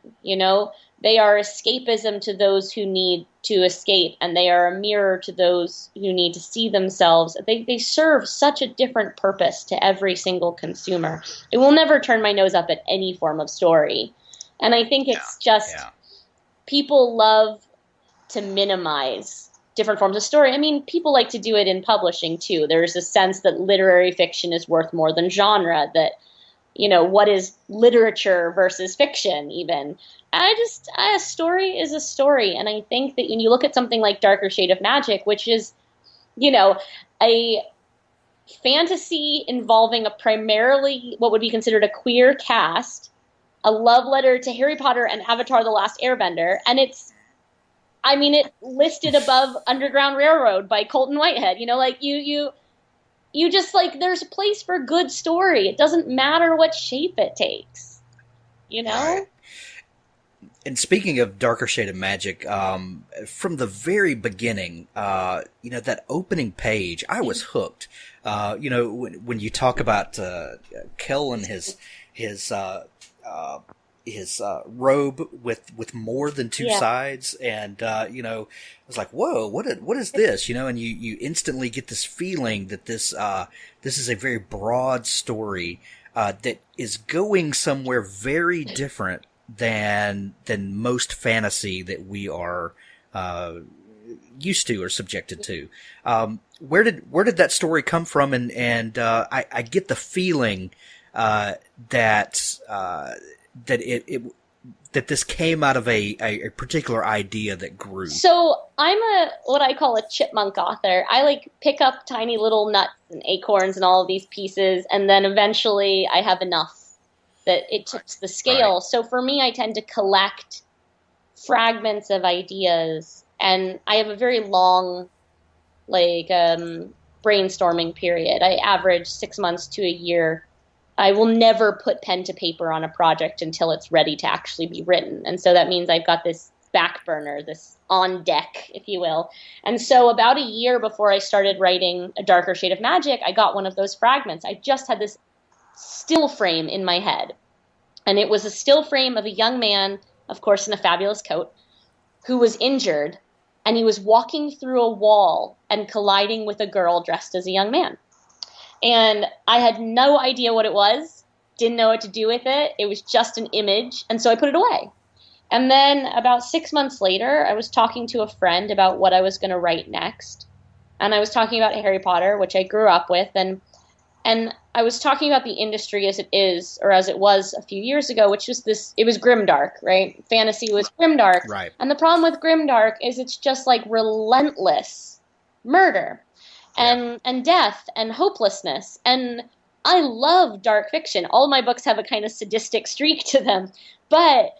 They are escapism to those who need to escape, and they are a mirror to those who need to see themselves. They serve such a different purpose to every single consumer. It will never turn my nose up at any form of story. And I think it's people love to minimize different forms of story. I mean, people like to do it in publishing too. There's a sense that literary fiction is worth more than genre, that what is literature versus fiction even. A story is a story. And I think that when you look at something like Darker Shade of Magic, which is, a fantasy involving a primarily what would be considered a queer cast, a love letter to Harry Potter and Avatar: The Last Airbender, and it listed above Underground Railroad by Colton Whitehead. You just there's a place for good story. It doesn't matter what shape it takes, Right. And speaking of Darker Shade of Magic, from the very beginning, that opening page, I was hooked. When you talk about Kel and his robe with more than two sides, and I was like, whoa, what is this? And you instantly get this feeling that this is a very broad story that is going somewhere very different than most fantasy that we are used to or subjected to. Where did that story come from? And I get the feeling that this came out of a particular idea that grew. So I'm what I call a chipmunk author. I pick up tiny little nuts and acorns and all of these pieces, and then eventually I have enough that it tips the scale. Right. So for me, I tend to collect fragments of ideas, and I have a very long, brainstorming period. I average 6 months to a year. I will never put pen to paper on a project until it's ready to actually be written. And so that means I've got this back burner, this on deck, if you will. And so about a year before I started writing A Darker Shade of Magic, I got one of those fragments. I just had this still frame in my head. And it was a still frame of a young man, of course, in a fabulous coat, who was injured. And he was walking through a wall and colliding with a girl dressed as a young man. And I had no idea what it was, didn't know what to do with it. It was just an image, and so I put it away. And then about 6 months later, I was talking to a friend about what I was going to write next. And I was talking about Harry Potter, which I grew up with, and I was talking about the industry as it is, or as it was a few years ago, which was it was grimdark, right? Fantasy was grimdark. Right. And the problem with grimdark is it's just relentless murder. And death and hopelessness. And I love dark fiction. All of my books have a kind of sadistic streak to them. But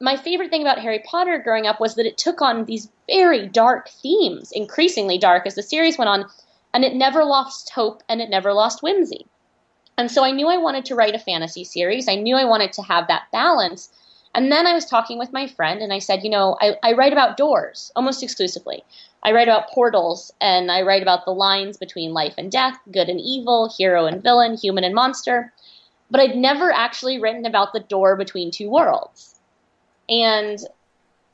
my favorite thing about Harry Potter growing up was that it took on these very dark themes, increasingly dark as the series went on, and it never lost hope and it never lost whimsy. And so I knew I wanted to write a fantasy series. I knew I wanted to have that balance. And then I was talking with my friend and I said, I write about doors almost exclusively. I write about portals and I write about the lines between life and death, good and evil, hero and villain, human and monster. But I'd never actually written about the door between two worlds. And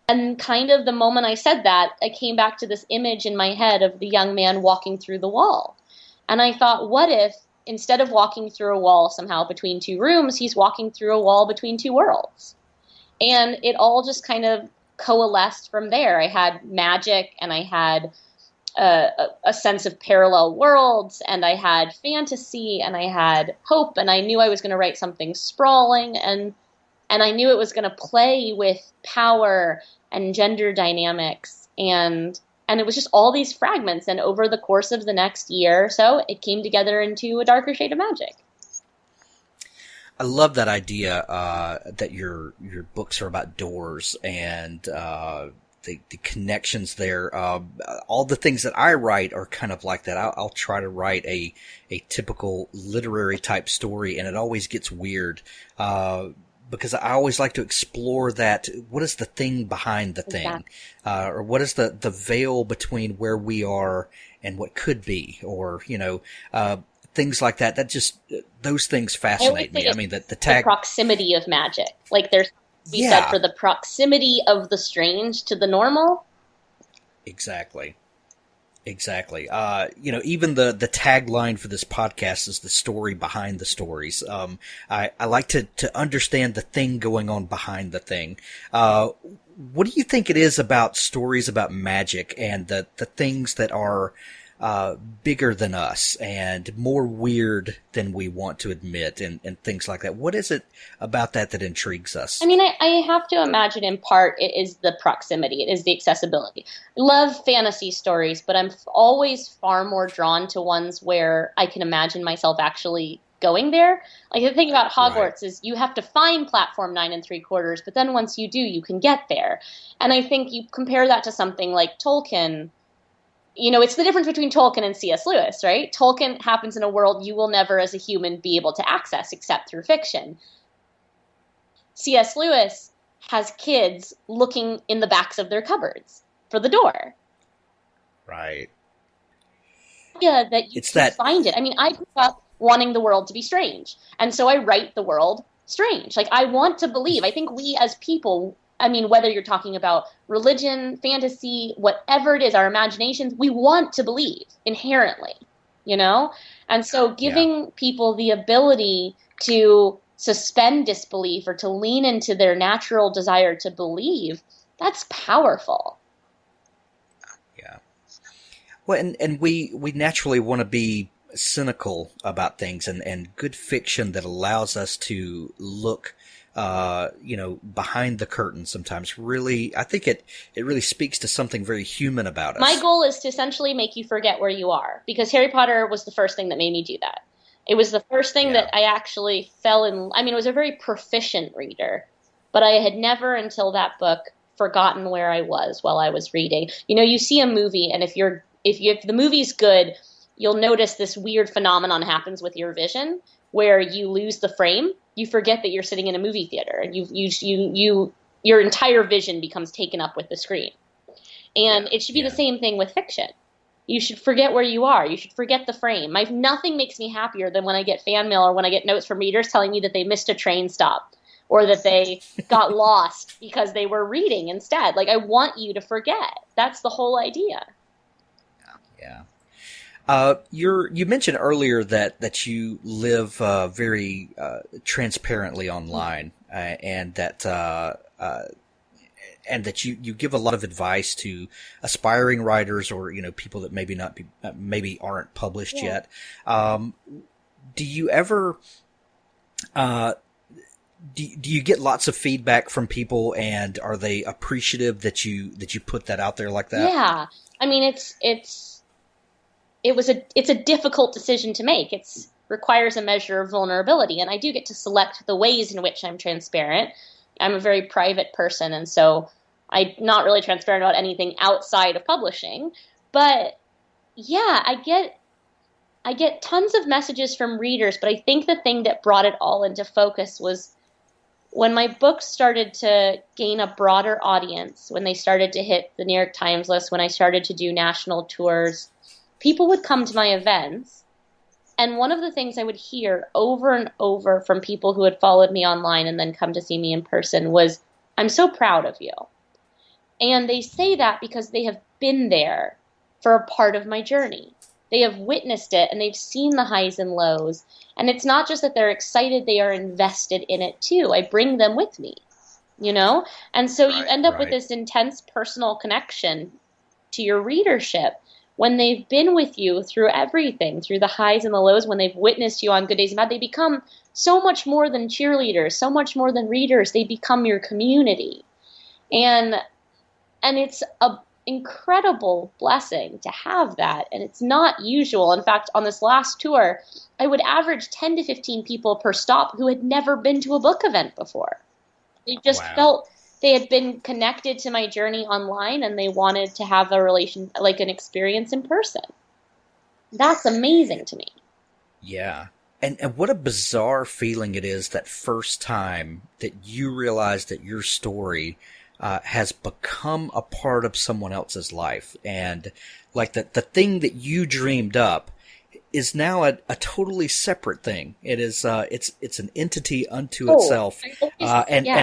kind of the moment I said that, I came back to this image in my head of the young man walking through the wall. And I thought, what if instead of walking through a wall somehow between two rooms, he's walking through a wall between two worlds? And it all just kind of coalesced from there. I had magic and I had a sense of parallel worlds and I had fantasy and I had hope and I knew I was going to write something sprawling and I knew it was going to play with power and gender dynamics and it was just all these fragments, and over the course of the next year or so, it came together into a darker shade of magic. I love that idea that your books are about doors and the connections there. All the things that I write are kind of like that. I'll try to write a typical literary type story, and it always gets weird because I always like to explore that. What is the thing behind the thing? Exactly. Or what is the veil between where we are and what could be? Or, things like that. That just, those things fascinate me. I mean, the tag. The proximity of magic. Like there's we said for the proximity of the strange to the normal. Exactly. Even the tagline for this podcast is the story behind the stories. I like to understand the thing going on behind the thing. What do you think it is about stories about magic and the things that are bigger than us and more weird than we want to admit and things like that? What is it about that intrigues us? I mean, I have to imagine in part it is the proximity. It is the accessibility. I love fantasy stories, but I'm always far more drawn to ones where I can imagine myself actually going there. Like the thing about Hogwarts is you have to find platform 9 3/4, but then once you do, you can get there. And I think you compare that to something like Tolkien. It's the difference between Tolkien and C.S. Lewis, right? Tolkien happens in a world you will never as a human be able to access except through fiction. C.S. Lewis has kids looking in the backs of their cupboards for the door. Right. Yeah, that you can find it. I mean, I grew up wanting the world to be strange. And so I write the world strange. Like, I want to believe. I think we as people, I mean, whether you're talking about religion, fantasy, whatever it is, our imaginations, we want to believe inherently, And so giving people the ability to suspend disbelief or to lean into their natural desire to believe, that's powerful. Yeah. Well, and we naturally want to be cynical about things, and good fiction that allows us to look behind the curtain sometimes really, I think it really speaks to something very human about us. My goal is to essentially make you forget where you are, because Harry Potter was the first thing that made me do that. It was the first thing that I actually fell in. I mean, it was a very proficient reader, but I had never until that book forgotten where I was while I was reading. You see a movie, and if the movie's good, you'll notice this weird phenomenon happens with your vision where you lose the frame. You forget that you're sitting in a movie theater, and your entire vision becomes taken up with the screen. And it should be the same thing with fiction. You should forget where you are. You should forget the frame. Nothing makes me happier than when I get fan mail or when I get notes from readers telling me that they missed a train stop or that they got lost because they were reading instead. Like, I want you to forget. That's the whole idea. Yeah. You mentioned earlier that you live very transparently online, and that you give a lot of advice to aspiring writers or people that maybe aren't published yet. Do you ever do you get lots of feedback from people, and are they appreciative that you put that out there like that? Yeah, I mean it's a difficult decision to make. It requires a measure of vulnerability, and I do get to select the ways in which I'm transparent. I'm a very private person, and so I'm not really transparent about anything outside of publishing. But yeah, I get tons of messages from readers, but I think the thing that brought it all into focus was when my books started to gain a broader audience, when they started to hit the New York Times list, when I started to do national tours, people would come to my events. And one of the things I would hear over and over from people who had followed me online and then come to see me in person was, "I'm so proud of you." And they say that because they have been there for a part of my journey. They have witnessed it, and they've seen the highs and lows. And it's not just that they're excited, they are invested in it too. I bring them with me, you know? And so you end up with this intense personal connection to your readership when they've been with you through everything, through the highs and the lows, when they've witnessed you on good days and bad. They become so much more than cheerleaders, so much more than readers. They become your community. And it's a incredible blessing to have that, and it's not usual. In fact, on this last tour, I would average 10 to 15 people per stop who had never been to a book event before. They just felt they had been connected to my journey online, and they wanted to have a relation, like an experience in person. That's amazing to me. Yeah. And what a bizarre feeling it is that first time that you realize that your story has become a part of someone else's life. And like the thing that you dreamed up is now a totally separate thing. It is, it's an entity unto itself. It's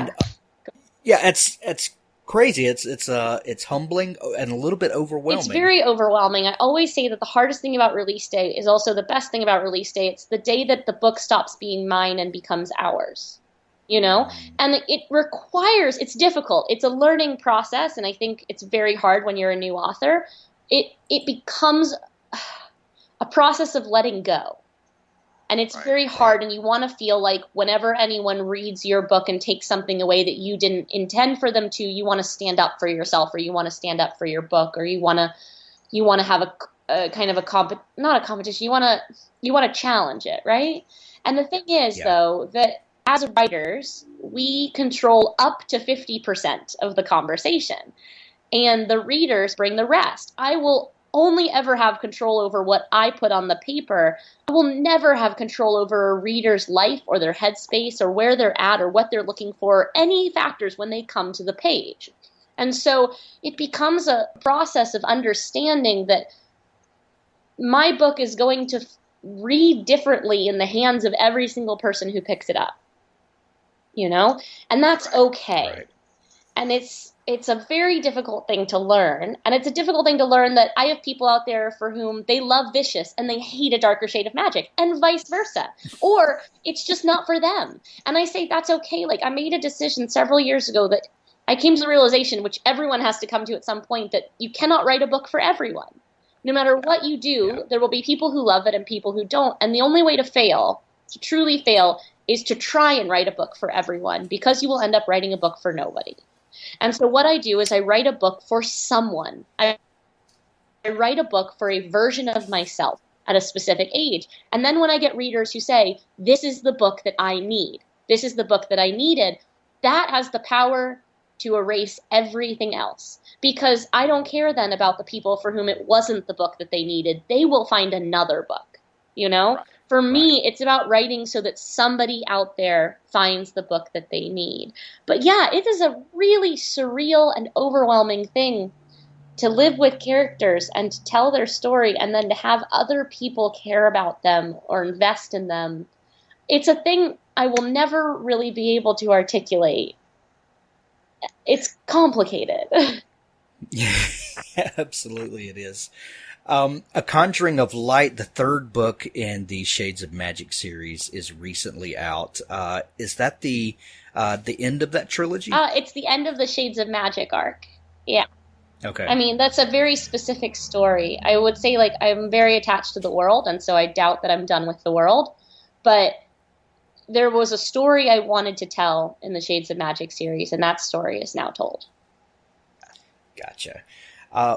crazy. It's humbling and a little bit overwhelming. It's very overwhelming. I always say that the hardest thing about release day is also the best thing about release day. It's the day that the book stops being mine and becomes ours. You know, and it's difficult. It's a learning process. And I think it's very hard when you're a new author. It becomes a process of letting go. And it's very hard. And you want to feel like whenever anyone reads your book and takes something away that you didn't intend for them to, you want to stand up for yourself, or you want to stand up for your book, or you want to have a kind of not a competition. You want to challenge it. Right. And the thing is, though, that as writers, we control up to 50% of the conversation, and the readers bring the rest. I will only ever have control over what I put on the paper. I will never have control over a reader's life or their headspace or where they're at or what they're looking for, or any factors when they come to the page. And so it becomes a process of understanding that my book is going to read differently in the hands of every single person who picks it up. You know, and that's okay. Right. And it's a very difficult thing to learn. And it's a difficult thing to learn that I have people out there for whom they love Vicious and they hate A Darker Shade of Magic, and vice versa. Or it's just not for them. And I say that's okay. Like, I made a decision several years ago that I came to the realization, which everyone has to come to at some point, that you cannot write a book for everyone. No matter what you do, there will be people who love it and people who don't. And the only way to truly fail, is to try and write a book for everyone, because you will end up writing a book for nobody. And so what I do is I write a book for someone. I write a book for a version of myself at a specific age. And then when I get readers who say, this is the book that I need, this is the book that I needed, that has the power to erase everything else. Because I don't care then about the people for whom it wasn't the book that they needed. They will find another book, you know? For me, it's about writing so that somebody out there finds the book that they need. But yeah, it is a really surreal and overwhelming thing to live with characters and to tell their story, and then to have other people care about them or invest in them. It's a thing I will never really be able to articulate. It's complicated. Yeah, absolutely it is. A Conjuring of Light, the third book in the Shades of Magic series, is recently out. Is that the end of that trilogy? It's the end of the Shades of Magic arc. Yeah. Okay. I mean, that's a very specific story. I would say, like, I'm very attached to the world, and so I doubt that I'm done with the world. But there was a story I wanted to tell in the Shades of Magic series, and that story is now told. Gotcha.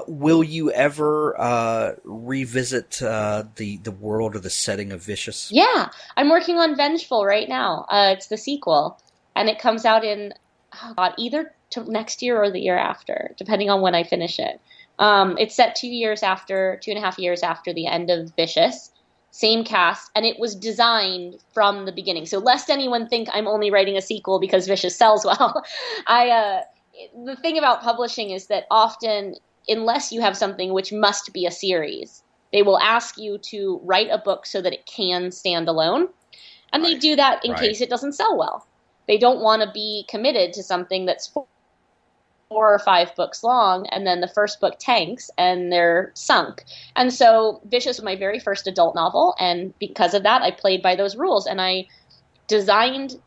Will you ever revisit the world or the setting of Vicious? Yeah, I'm working on Vengeful right now. It's the sequel, and it comes out in oh God, either next year or the year after, depending on when I finish it. It's set 2.5 years after the end of Vicious. Same cast, and it was designed from the beginning. So lest anyone think I'm only writing a sequel because Vicious sells well, the thing about publishing is that often, unless you have something which must be a series, they will ask you to write a book so that it can stand alone. And they do that in case it doesn't sell well. They don't want to be committed to something that's 4 or 5 books long, and then the first book tanks and they're sunk. And so Vicious was my very first adult novel, and because of that, I played by those rules. And I designed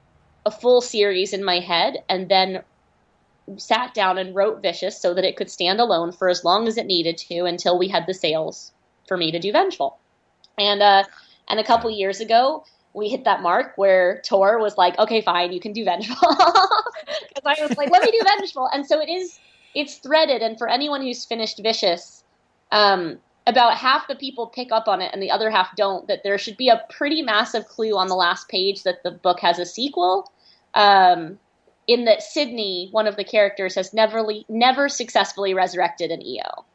a full series in my head and then sat down and wrote Vicious so that it could stand alone for as long as it needed to until we had the sales for me to do Vengeful. And a couple years ago, we hit that mark where Tor was like, okay, fine, you can do Vengeful. Because I was like, let me do Vengeful. And so it's threaded. And for anyone who's finished Vicious, about half the people pick up on it and the other half don't, that there should be a pretty massive clue on the last page that the book has a sequel. In that Sydney, one of the characters, has never successfully resurrected an EO.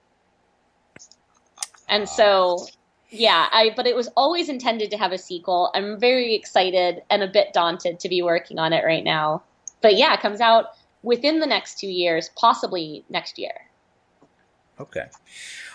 And so, yeah, but it was always intended to have a sequel. I'm very excited and a bit daunted to be working on it right now. But yeah, it comes out within the next 2 years, possibly next year. Okay.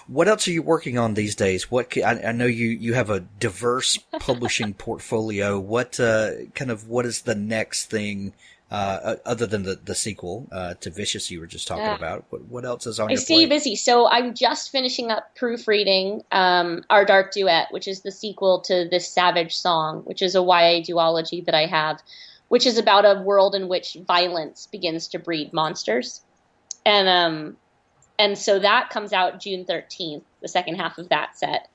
What else are you working on these days? I know you have a diverse publishing portfolio. What is the next thing other than the sequel to Vicious you were just talking about? What else is on your plate? I stay busy. So I'm just finishing up proofreading Our Dark Duet, which is the sequel to This Savage Song, which is a YA duology that I have, which is about a world in which violence begins to breed monsters. And so that comes out June 13th, the second half of that set.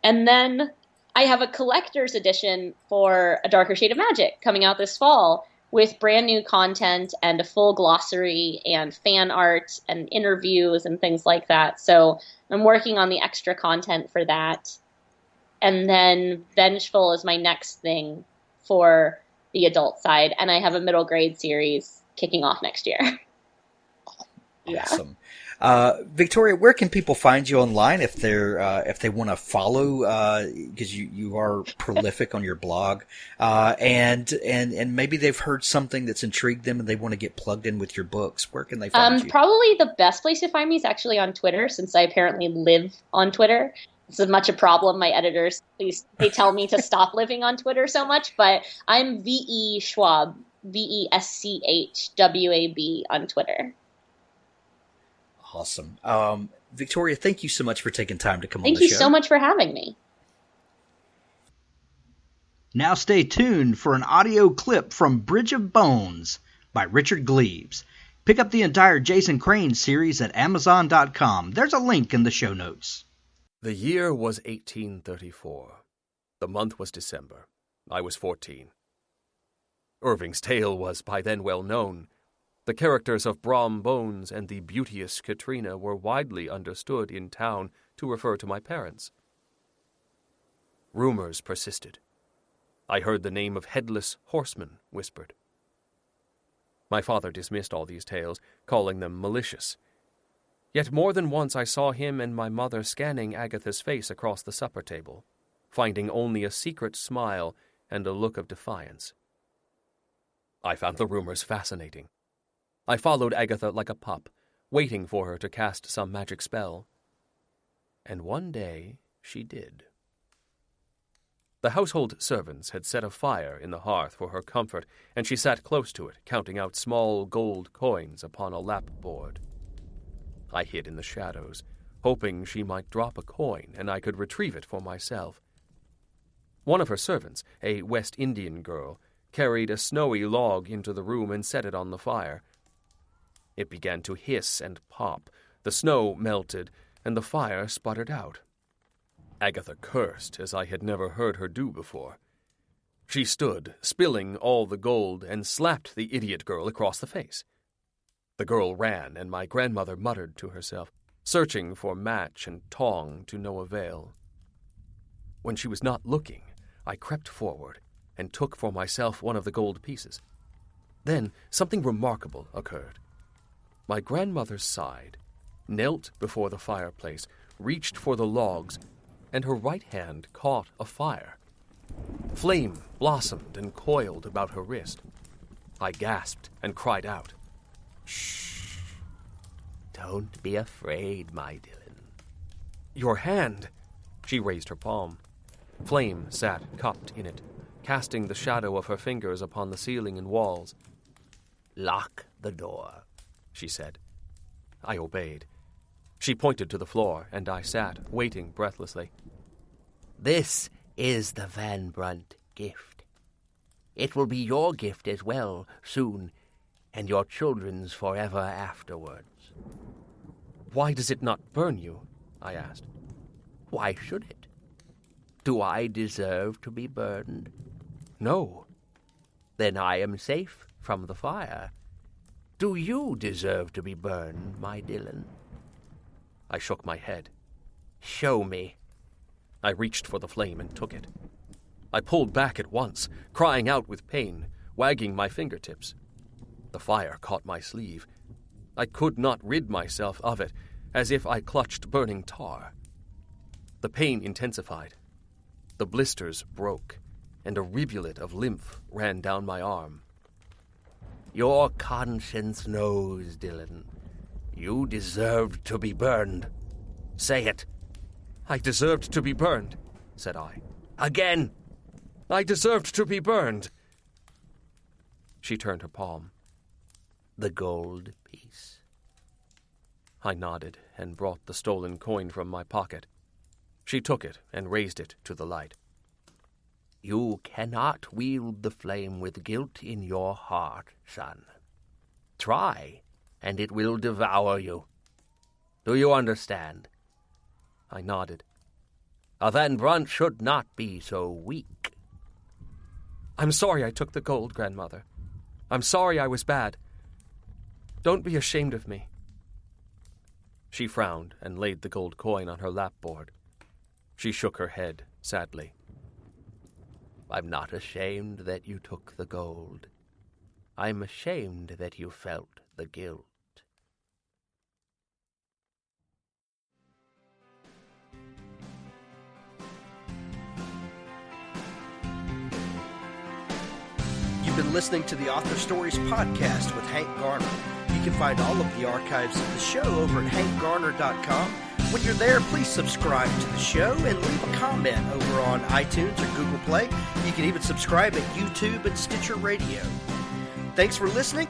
And then I have a collector's edition for A Darker Shade of Magic coming out this fall, with brand new content and a full glossary and fan art and interviews and things like that. So I'm working on the extra content for that. And then Vengeful is my next thing for the adult side. And I have a middle grade series kicking off next year. Awesome. Victoria, where can people find you online if they want to follow, because you are prolific on your blog, and maybe they've heard something that's intrigued them and they want to get plugged in with your books. Where can they find you? Probably the best place to find me is actually on Twitter, since I apparently live on Twitter. It's as much a problem. My editors, they tell me to stop living on Twitter so much, but I'm VE Schwab, VESCHWAB on Twitter. Awesome. Victoria, thank you so much for taking time to come on the show. Thank you so much for having me. Now stay tuned for an audio clip from Bridge of Bones by Richard Gleaves. Pick up the entire Jason Crane series at Amazon.com. There's a link in the show notes. The year was 1834. The month was December. I was 14. Irving's tale was by then well known. The characters of Brom Bones and the beauteous Katrina were widely understood in town to refer to my parents. Rumors persisted. I heard the name of Headless Horseman whispered. My father dismissed all these tales, calling them malicious. Yet more than once I saw him and my mother scanning Agatha's face across the supper table, finding only a secret smile and a look of defiance. I found the rumors fascinating. I followed Agatha like a pup, waiting for her to cast some magic spell. And one day she did. The household servants had set a fire in the hearth for her comfort, and she sat close to it, counting out small gold coins upon a lapboard. I hid in the shadows, hoping she might drop a coin and I could retrieve it for myself. One of her servants, a West Indian girl, carried a snowy log into the room and set it on the fire. It began to hiss and pop, the snow melted, and the fire sputtered out. Agatha cursed as I had never heard her do before. She stood, spilling all the gold, and slapped the idiot girl across the face. The girl ran, and my grandmother muttered to herself, searching for match and tong to no avail. When she was not looking, I crept forward and took for myself one of the gold pieces. Then something remarkable occurred. My grandmother sighed, knelt before the fireplace, reached for the logs, and her right hand caught a fire. Flame blossomed and coiled about her wrist. I gasped and cried out, "Shh! Don't be afraid, my Dylan." "Your hand!" She raised her palm. Flame sat cupped in it, casting the shadow of her fingers upon the ceiling and walls. "Lock the door," she said. I obeyed. She pointed to the floor, and I sat, waiting breathlessly. "This is the Van Brunt gift. It will be your gift as well, soon, and your children's forever afterwards." "Why does it not burn you?" I asked. "Why should it? Do I deserve to be burned?" "No." "Then I am safe from the fire. Do you deserve to be burned, my Dylan?" I shook my head. "Show me." I reached for the flame and took it. I pulled back at once, crying out with pain, wagging my fingertips. The fire caught my sleeve. I could not rid myself of it, as if I clutched burning tar. The pain intensified. The blisters broke, and a rivulet of lymph ran down my arm. "Your conscience knows, Dylan. You deserved to be burned. Say it." "I deserved to be burned," said I. "Again." "I deserved to be burned." She turned her palm. "The gold piece." I nodded and brought the stolen coin from my pocket. She took it and raised it to the light. "You cannot wield the flame with guilt in your heart, son. Try, and it will devour you. Do you understand?" I nodded. "A Van Brunt should not be so weak." "I'm sorry I took the gold, Grandmother. I'm sorry I was bad. Don't be ashamed of me." She frowned and laid the gold coin on her lapboard. She shook her head sadly. "I'm not ashamed that you took the gold. I'm ashamed that you felt the guilt." You've been listening to the Author Stories podcast with Hank Garner. You can find all of the archives of the show over at hankgarner.com. When you're there, please subscribe to the show and leave a comment over on iTunes or Google Play. You can even subscribe at YouTube and Stitcher Radio. Thanks for listening.